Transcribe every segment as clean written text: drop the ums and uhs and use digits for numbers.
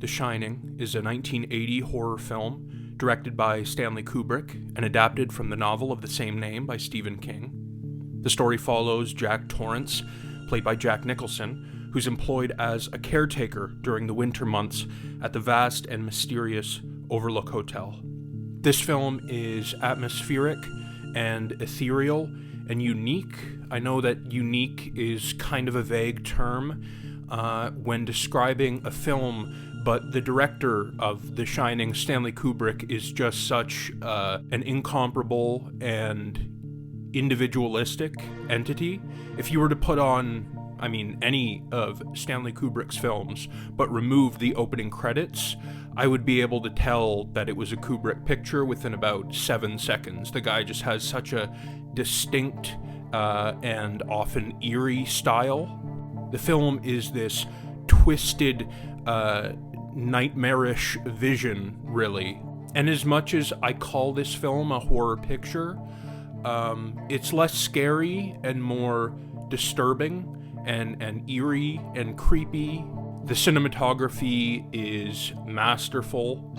The Shining is a 1980 horror film directed by Stanley Kubrick and adapted from the novel of the same name by Stephen King. The story follows Jack Torrance, played by Jack Nicholson, who's employed as a caretaker during the winter months at the vast and mysterious Overlook Hotel. This film is atmospheric and ethereal and unique. I know that unique is kind of a vague term when describing a film, but the director of The Shining, Stanley Kubrick, is just such an incomparable and individualistic entity. If you were to put on, any of Stanley Kubrick's films, but remove the opening credits, I would be able to tell that it was a Kubrick picture within about 7 seconds. The guy just has such a distinct and often eerie style. The film is this twisted, nightmarish vision, really. And as much as I call this film a horror picture, it's less scary and more disturbing and eerie and creepy. The cinematography is masterful.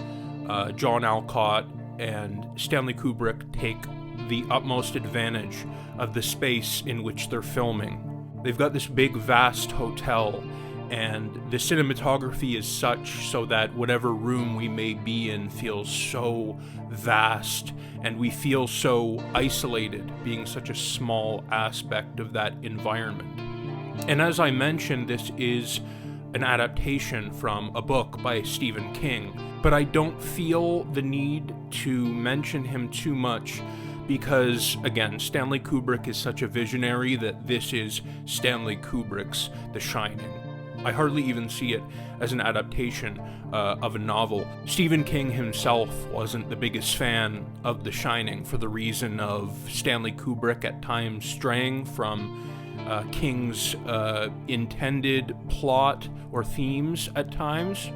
John Alcott and Stanley Kubrick take the utmost advantage of the space in which they're filming. They've got this big, vast hotel, and the cinematography is such so that whatever room we may be in feels so vast, and we feel so isolated, being such a small aspect of that environment. And as I mentioned, this is an adaptation from a book by Stephen King, but I don't feel the need to mention him too much because, again, Stanley Kubrick is such a visionary that this is Stanley Kubrick's The Shining. I hardly even see it as an adaptation of a novel. Stephen King himself wasn't the biggest fan of The Shining for the reason of Stanley Kubrick at times straying from King's intended plot or themes at times.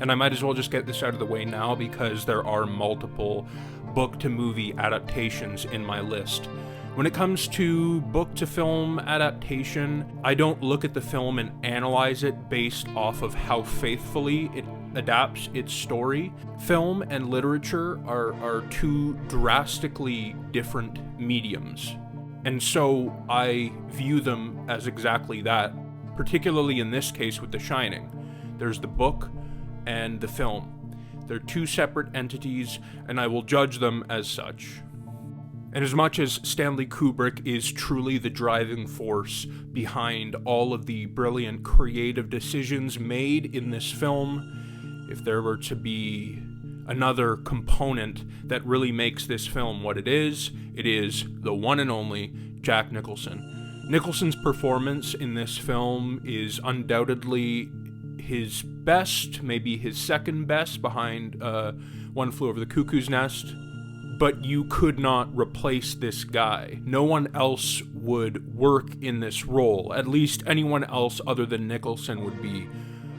And I might as well just get this out of the way now because there are multiple book-to-movie adaptations in my list. When it comes to book-to-film adaptation, I don't look at the film and analyze it based off of how faithfully it adapts its story. Film and literature are two drastically different mediums. And so I view them as exactly that, particularly in this case with The Shining. There's the book and the film. They're two separate entities, and I will judge them as such. And as much as Stanley Kubrick is truly the driving force behind all of the brilliant creative decisions made in this film, if there were to be another component that really makes this film what it is the one and only Jack Nicholson. Nicholson's performance in this film is undoubtedly his best, maybe his second best behind One Flew Over the Cuckoo's Nest, but you could not replace this guy. No one else would work in this role. At least anyone else other than Nicholson would be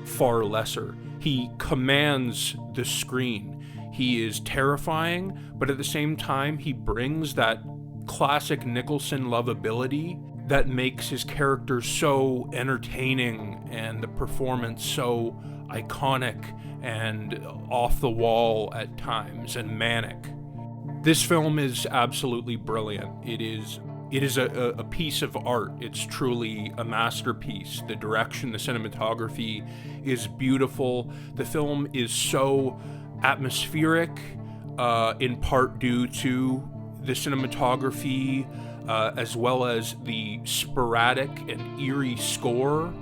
far lesser. He commands the screen. He is terrifying, but at the same time, he brings that classic Nicholson lovability that makes his character so entertaining and the performance so iconic and off the wall at times and manic. This film is absolutely brilliant. It is a piece of art. It's truly a masterpiece. The direction, the cinematography is beautiful. The film is so atmospheric, in part due to the cinematography, as well as the sporadic and eerie score.